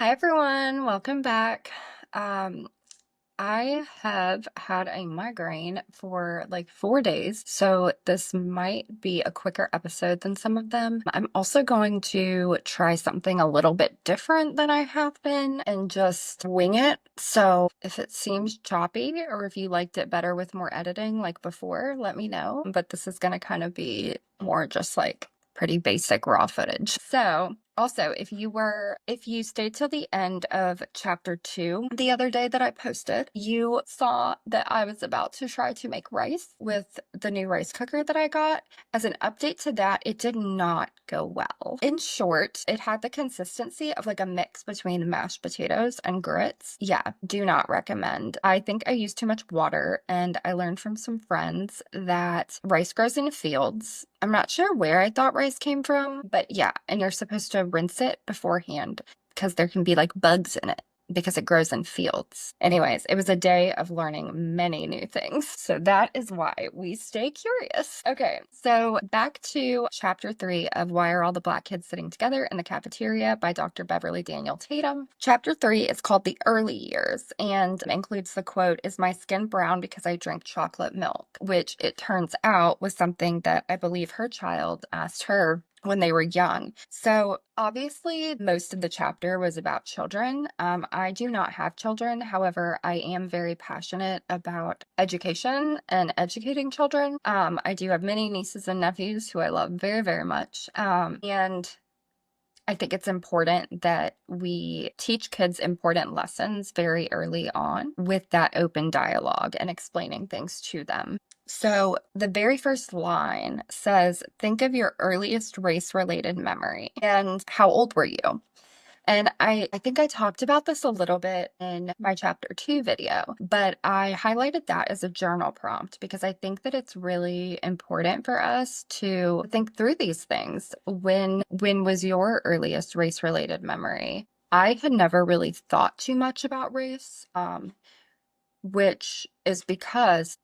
Hi everyone, welcome back. Um, I have had a migraine for like 4 days, so this might be a quicker episode than some of them. I'm also going to try something a little bit different than I have been and just wing it. So if it seems choppy or if you liked it better with more editing like before, let me know. But this is going to kind of be more just like pretty basic raw footage. So also, if you stayed till the end of chapter 2 the other day that I posted, you saw that I was about to try to make rice with the new rice cooker that I got. As an update to that, it did not go well. In short, it had the consistency of like a mix between mashed potatoes and grits. Yeah, do not recommend. I think I used too much water, and I learned from some friends that rice grows in fields. I'm not sure where I thought rice came from, but yeah, and you're supposed to rinse it beforehand because there can be like bugs in it because it grows in fields. Anyways, it was a day of learning many new things. So that is why we stay curious. Okay, so back to chapter 3 of Why Are All the Black Kids Sitting Together in the Cafeteria by Dr. Beverly Daniel Tatum. Chapter 3 is called The Early Years and includes the quote, "Is my skin brown because I drink chocolate milk?" Which it turns out was something that I believe her child asked her when they were young. So obviously most of the chapter was about children. I do not have children. However, I am very passionate about education and educating children. I do have many nieces and nephews who I love very, very much. And I think it's important that we teach kids important lessons very early on with that open dialogue and explaining things to them. So the very first line says, "Think of your earliest race-related memory." And how old were you? And I think I talked about this a little bit in my chapter 2 video, but I highlighted that as a journal prompt because I think that it's really important for us to think through these things. When was your earliest race-related memory? I had never really thought too much about race, which is because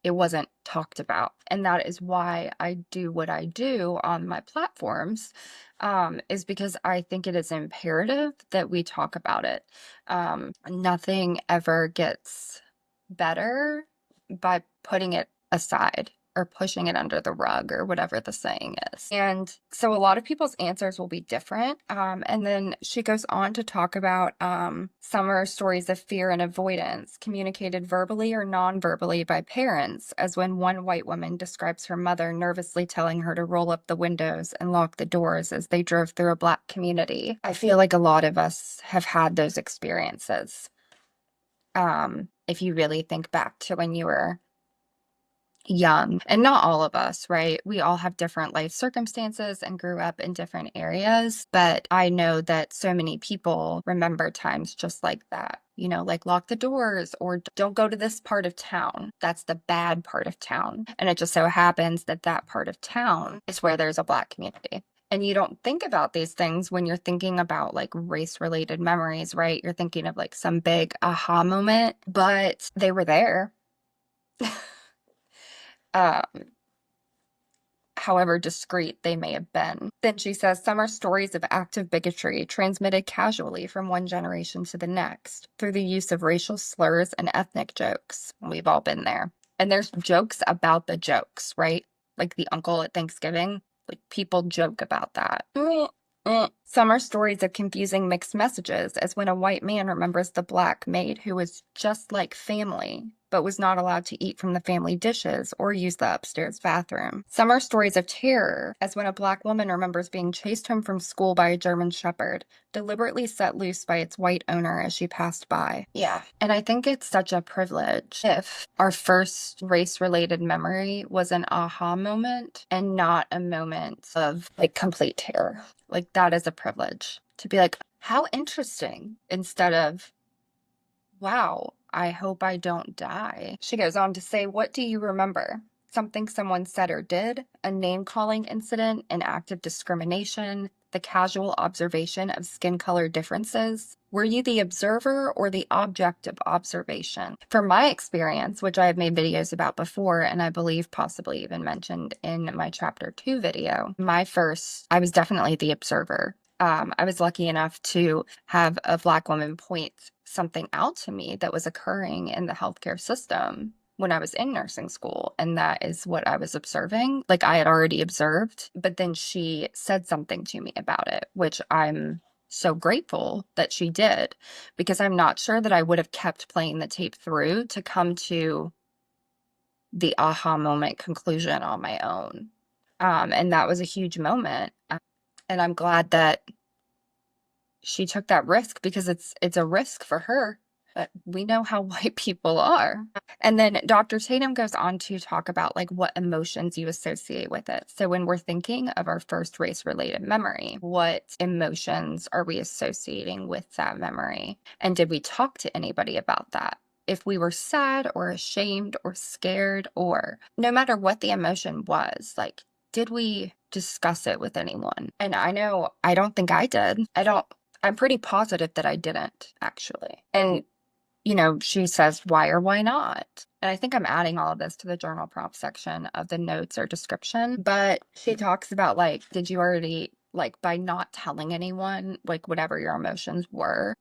it wasn't talked about. And that is why I do what I do on my platforms, is because I think it is imperative that we talk about it. Nothing ever gets better by putting it aside or pushing it under the rug or whatever the saying is. And so a lot of people's answers will be different. And then she goes on to talk about some are stories of fear and avoidance communicated verbally or non-verbally by parents, as when one white woman describes her mother nervously telling her to roll up the windows and lock the doors as they drove through a Black community. I feel like a lot of us have had those experiences. If you really think back to when you were young, and not all of us, right? We all have different life circumstances and grew up in different areas, but I know that so many people remember times just like that. You know, like lock the doors or don't go to this part of town. That's the bad part of town. And it just so happens that that part of town is where there's a Black community. And you don't think about these things when you're thinking about like race related memories, right? You're thinking of like some big aha moment, but they were there. um, However discreet they may have been. Then she says, some are stories of active bigotry transmitted casually from one generation to the next through the use of racial slurs and ethnic jokes. We've all been there. And there's jokes about the jokes, right? Like the uncle at Thanksgiving. Like people joke about that. Some are stories of confusing mixed messages, as when a white man remembers the Black maid who was just like family, but was not allowed to eat from the family dishes or use the upstairs bathroom. Some are stories of terror, as when a Black woman remembers being chased home from school by a German shepherd, deliberately set loose by its white owner as she passed by. Yeah, and I think it's such a privilege if our first race-related memory was an aha moment and not a moment of like complete terror. Like that is a privilege to be like, how interesting, instead of, wow, I hope I don't die. She goes on to say, what do you remember? Something someone said or did, a name-calling incident, an act of discrimination, the casual observation of skin color differences? Were you the observer or the object of observation? From my experience, which I have made videos about before, and I believe possibly even mentioned in my chapter 2 video, I was definitely the observer. I was lucky enough to have a Black woman point something out to me that was occurring in the healthcare system when I was in nursing school. And that is what I was observing. Like I had already observed, but then she said something to me about it, which I'm so grateful that she did, because I'm not sure that I would have kept playing the tape through to come to the aha moment conclusion on my own. And that was a huge moment. And I'm glad that she took that risk, because it's a risk for her. But we know how white people are. And then Dr. Tatum goes on to talk about like what emotions you associate with it. So when we're thinking of our first race-related memory, what emotions are we associating with that memory? And did we talk to anybody about that? If we were sad or ashamed or scared, or no matter what the emotion was, like, did we discuss it with anyone? And I know I don't think I did. I'm pretty positive that I didn't, actually. And, she says, why or why not? And I think I'm adding all of this to the journal prompt section of the notes or description. But she talks about, like, did you already, like, by not telling anyone, like, whatever your emotions were,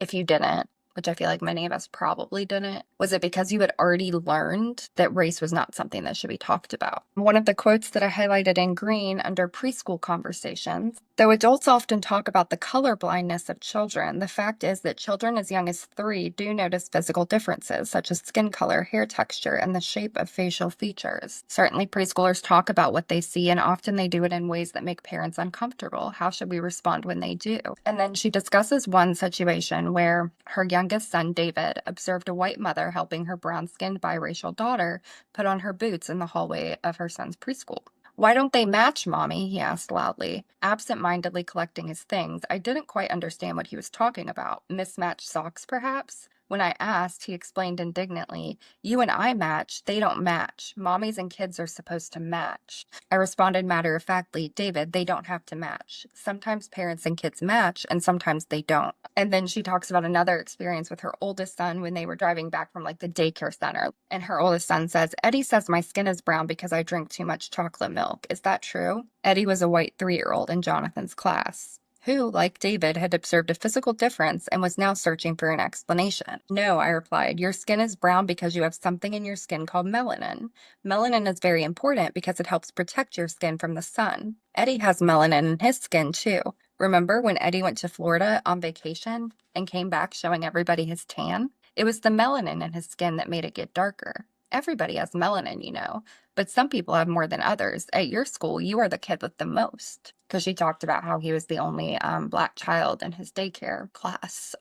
if you didn't, which I feel like many of us probably didn't, was it because you had already learned that race was not something that should be talked about? One of the quotes that I highlighted in green under preschool conversations: though adults often talk about the color blindness of children, the fact is that children as young as 3 do notice physical differences, such as skin color, hair texture, and the shape of facial features. Certainly, preschoolers talk about what they see, and often they do it in ways that make parents uncomfortable. How should we respond when they do? And then she discusses one situation where her youngest son, David, observed a white mother helping her brown-skinned biracial daughter put on her boots in the hallway of her son's preschool. Why don't they match, Mommy? He asked loudly, absent-mindedly collecting his things. I didn't quite understand what he was talking about. Mismatched socks, perhaps? When I asked, he explained indignantly, you and I match, they don't match. Mommies and kids are supposed to match. I responded matter-of-factly, David, they don't have to match. Sometimes parents and kids match, and sometimes they don't. And then she talks about another experience with her oldest son when they were driving back from like the daycare center. And her oldest son says, Eddie says my skin is brown because I drink too much chocolate milk. Is that true? Eddie was a white 3-year-old in Jonathan's class, who, like David, had observed a physical difference and was now searching for an explanation. No, I replied, your skin is brown because you have something in your skin called melanin. Melanin is very important because it helps protect your skin from the sun. Eddie has melanin in his skin too. Remember when Eddie went to Florida on vacation and came back showing everybody his tan? It was the melanin in his skin that made it get darker. Everybody has melanin, but some people have more than others. At your school, you are the kid with the most. Because she talked about how he was the only Black child in his daycare class.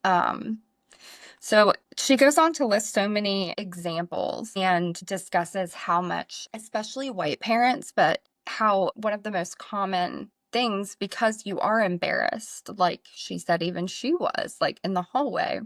So she goes on to list so many examples and discusses how much, especially white parents, but how one of the most common things, because you are embarrassed, like she said, even she was, like in the hallway,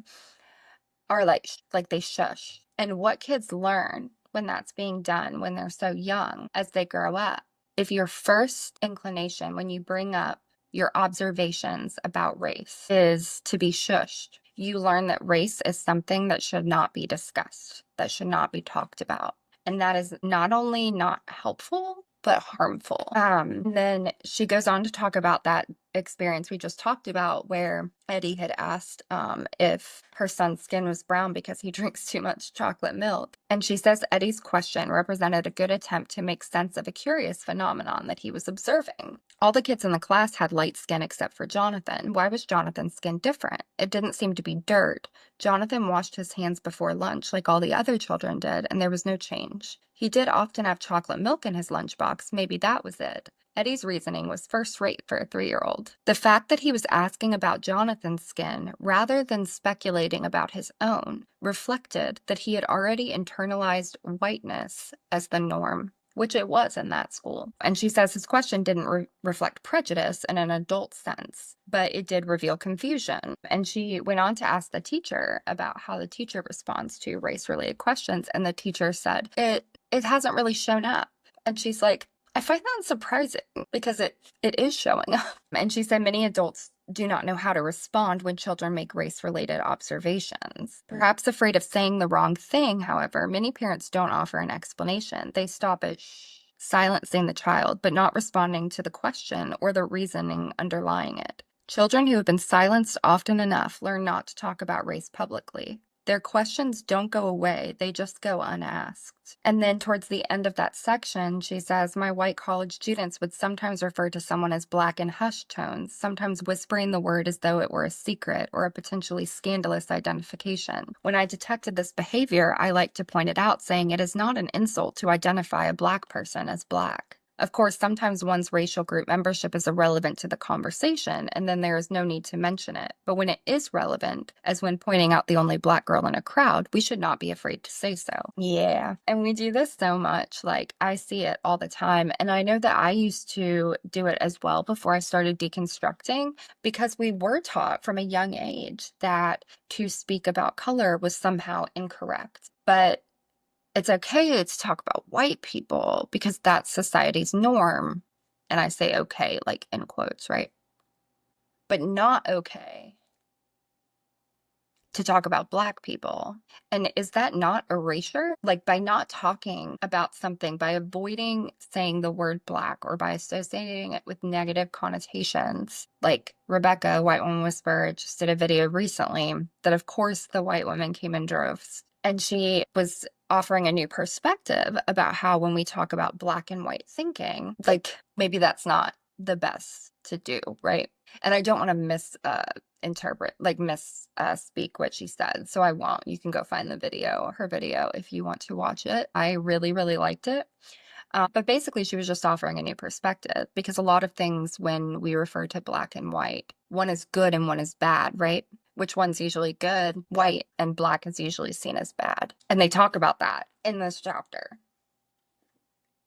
are like they shush. And what kids learn when that's being done when they're so young as they grow up. If your first inclination when you bring up your observations about race is to be shushed, you learn that race is something that should not be discussed, that should not be talked about. And that is not only not helpful, but harmful. And then she goes on to talk about that experience we just talked about where Eddie had asked if her son's skin was brown because he drinks too much chocolate milk. And she says Eddie's question represented a good attempt to make sense of a curious phenomenon that he was observing. All the kids in the class had light skin except for Jonathan. Why was Jonathan's skin different? It didn't seem to be dirt. Jonathan washed his hands before lunch like all the other children did, and there was no change. He did often have chocolate milk in his lunchbox. Maybe that was it. Eddie's reasoning was first-rate for a 3-year-old. The fact that he was asking about Jonathan's skin rather than speculating about his own reflected that he had already internalized whiteness as the norm, which it was in that school. And she says his question didn't reflect prejudice in an adult sense, but it did reveal confusion. And she went on to ask the teacher about how the teacher responds to race-related questions, and the teacher said, it hasn't really shown up. And she's like, I find that surprising because it is showing up. And she said many adults do not know how to respond when children make race-related observations. Perhaps afraid of saying the wrong thing, however, many parents don't offer an explanation. They stop at shh, silencing the child, but not responding to the question or the reasoning underlying it. Children who have been silenced often enough learn not to talk about race publicly. Their questions don't go away, they just go unasked. And then towards the end of that section, she says, my white college students would sometimes refer to someone as black in hushed tones, sometimes whispering the word as though it were a secret or a potentially scandalous identification. When I detected this behavior, I like to point it out, saying it is not an insult to identify a black person as black. Of course, sometimes one's racial group membership is irrelevant to the conversation, and then there is no need to mention it. But when it is relevant, as when pointing out the only black girl in a crowd, we should not be afraid to say so. Yeah. And we do this so much. Like, I see it all the time. And I know that I used to do it as well before I started deconstructing, because we were taught from a young age that to speak about color was somehow incorrect. But it's okay to talk about white people because that's society's norm. And I say okay, like in quotes, right? But not okay to talk about black people. And is that not erasure? Like, by not talking about something, by avoiding saying the word black or by associating it with negative connotations, like Rebecca, White Woman Whisperer, just did a video recently that, of course, the white women came in droves. And she was offering a new perspective about how when we talk about black and white thinking, like maybe that's not the best to do, right? And I don't want to speak what she said, so I won't. You can go find her video, if you want to watch it. I really, really liked it. But basically, she was just offering a new perspective, because a lot of things when we refer to black and white, one is good and one is bad, right? Which one's usually good? White, and black is usually seen as bad. And they talk about that in this chapter.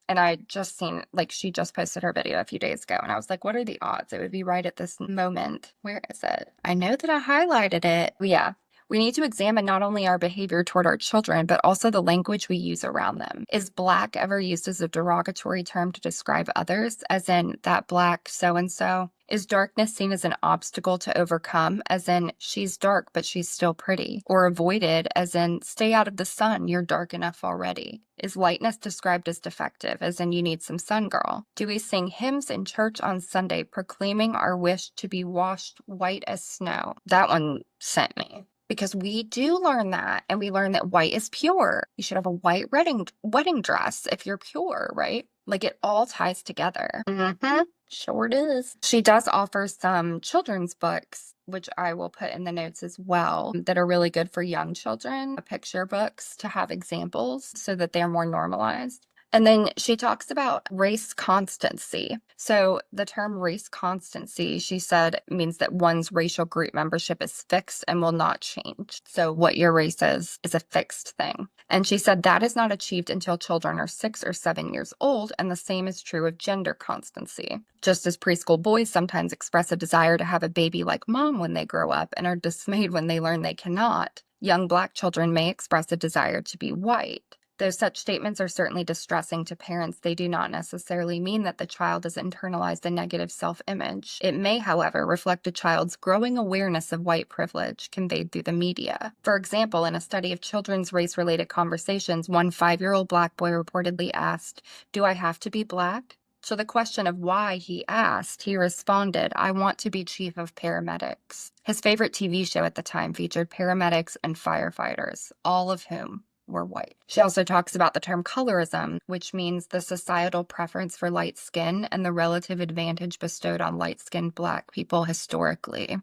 And I just seen, like, she just posted her video a few days ago, and I was like, what are the odds it would be right at this moment? Where is it? I know that I highlighted it. Yeah. We need to examine not only our behavior toward our children, but also the language we use around them. Is black ever used as a derogatory term to describe others, as in that black so-and-so? Is darkness seen as an obstacle to overcome, as in she's dark but she's still pretty? Or avoided, as in stay out of the sun, you're dark enough already? Is lightness described as defective, as in you need some sun, girl? Do we sing hymns in church on Sunday proclaiming our wish to be washed white as snow? That one sent me. Because we do learn that, and we learn that white is pure. You should have a white wedding dress if you're pure, right? Like, it all ties together. Mm-hmm. Sure does. She does offer some children's books, which I will put in the notes as well, that are really good for young children, picture books to have examples so that they're more normalized. And then she talks about race constancy. So the term race constancy, she said, means that one's racial group membership is fixed and will not change. So what your race is a fixed thing. And she said that is not achieved until children are 6 or 7 years old, and the same is true of gender constancy. Just as preschool boys sometimes express a desire to have a baby like mom when they grow up and are dismayed when they learn they cannot, young black children may express a desire to be white. Though such statements are certainly distressing to parents, they do not necessarily mean that the child has internalized a negative self-image. It may, however, reflect a child's growing awareness of white privilege conveyed through the media. For example, in a study of children's race-related conversations, one 5-year-old black boy reportedly asked, "Do I have to be black?" To the question of why he asked, he responded, "I want to be chief of paramedics." His favorite TV show at the time featured paramedics and firefighters, all of whom were white. She also talks about the term colorism, which means the societal preference for light skin and the relative advantage bestowed on light-skinned black people historically.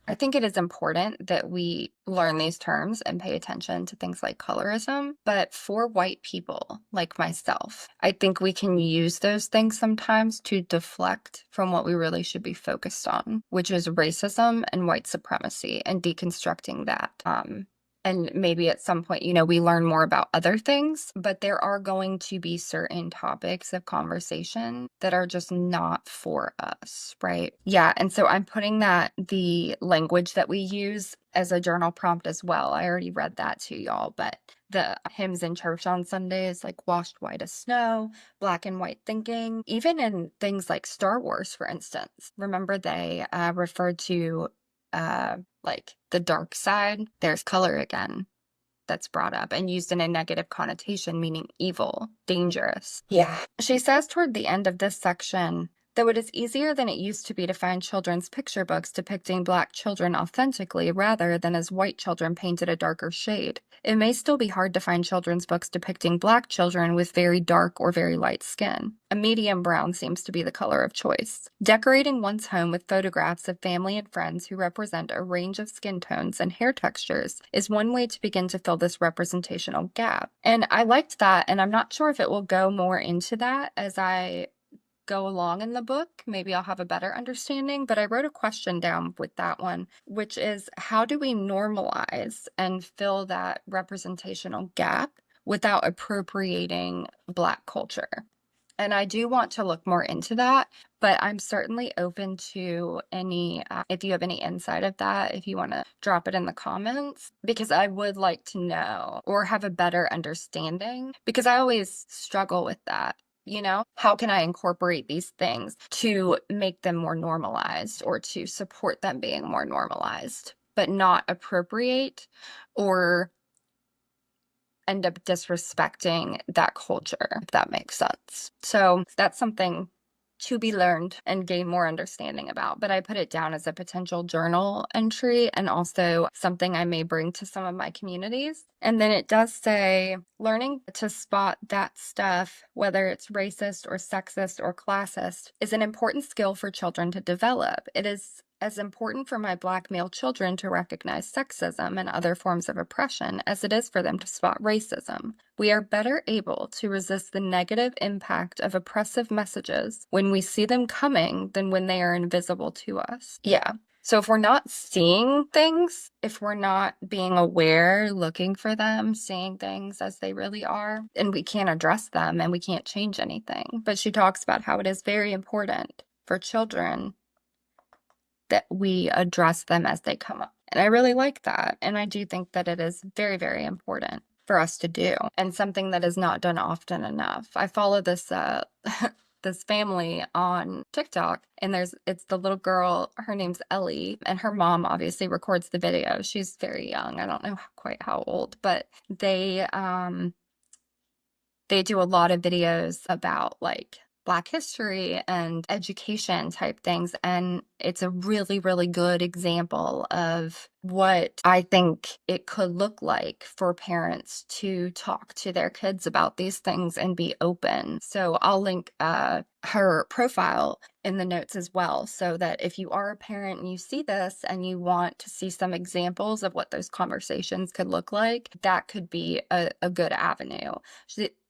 I think it is important that we learn these terms and pay attention to things like colorism, but for white people like myself, I think we can use those things sometimes to deflect from what we really should be focused on, which is racism and white supremacy, and deconstructing that. And maybe at some point, we learn more about other things, but there are going to be certain topics of conversation that are just not for us, right? Yeah, and so I'm putting the language that we use as a journal prompt as well. I already read that to y'all, but the hymns in church on Sundays, like washed white as snow, black and white thinking, even in things like Star Wars, for instance. Remember they referred to like the dark side, there's color again that's brought up and used in a negative connotation, meaning evil, dangerous. Yeah. She says toward the end of this section Though it is easier than it used to be to find children's picture books depicting Black children authentically rather than as white children painted a darker shade, it may still be hard to find children's books depicting Black children with very dark or very light skin. A medium brown seems to be the color of choice. Decorating one's home with photographs of family and friends who represent a range of skin tones and hair textures is one way to begin to fill this representational gap. And I liked that, and I'm not sure if it will go more into that as I go along in the book. Maybe I'll have a better understanding, but I wrote a question down with that one, which is how do we normalize and fill that representational gap without appropriating Black culture? And I do want to look more into that, but I'm certainly open to any, if you have any insight of that, if you want to drop it in the comments, because I would like to know or have a better understanding, because I always struggle with that. How can I incorporate these things to make them more normalized or to support them being more normalized, but not appropriate or end up disrespecting that culture, if that makes sense. So that's something to be learned and gain more understanding about. But I put it down as a potential journal entry and also something I may bring to some of my communities. And then it does say learning to spot that stuff, whether it's racist or sexist or classist, is an important skill for children to develop. It is as important for my Black male children to recognize sexism and other forms of oppression as it is for them to spot racism. We are better able to resist the negative impact of oppressive messages when we see them coming than when they are invisible to us. Yeah. So if we're not seeing things, if we're not being aware, looking for them, seeing things as they really are, and we can't address them and we can't change anything. But she talks about how it is very important for children that we address them as they come up. And I really like that. And I do think that it is very, very important for us to do and something that is not done often enough. I follow this this family on TikTok, and it's the little girl, her name's Ellie, and her mom obviously records the video. She's very young. I don't know quite how old, but they do a lot of videos about like Black history and education type things. And it's a really, really good example of what I think it could look like for parents to talk to their kids about these things and be open. So I'll link her profile in the notes as well, so that if you are a parent and you see this and you want to see some examples of what those conversations could look like, that could be a good avenue.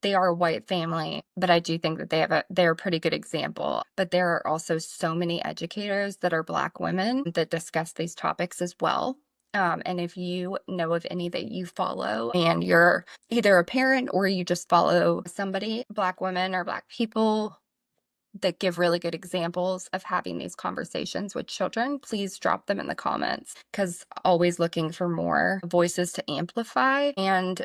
They are a white family, but I do think that they're a pretty good example. But there are also so many educators that are Black women that discuss these topics as well. And if you know of any that you follow and you're either a parent or you just follow somebody, Black women or Black people that give really good examples of having these conversations with children, please drop them in the comments, because always looking for more voices to amplify. And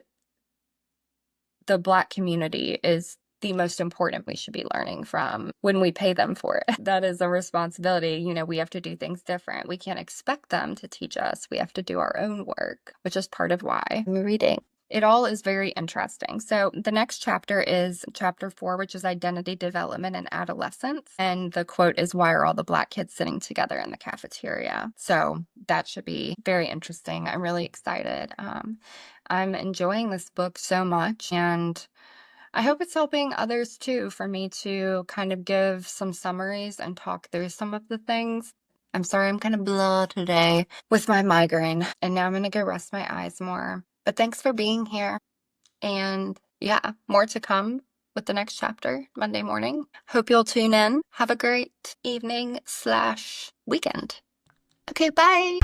the Black community is the most important we should be learning from when we pay them for it. That is a responsibility. We have to do things different. We can't expect them to teach us. We have to do our own work, which is part of why I'm reading. It all is very interesting. So the next chapter is chapter 4, which is identity development and adolescence. And the quote is, "Why are all the Black kids sitting together in the cafeteria?" So that should be very interesting. I'm really excited. I'm enjoying this book so much, and I hope it's helping others too, for me to kind of give some summaries and talk through some of the things. I'm sorry I'm kind of blah today with my migraine, and now I'm going to go rest my eyes more. But thanks for being here. And yeah, more to come with the next chapter Monday morning. Hope you'll tune in. Have a great evening/weekend. Okay, bye.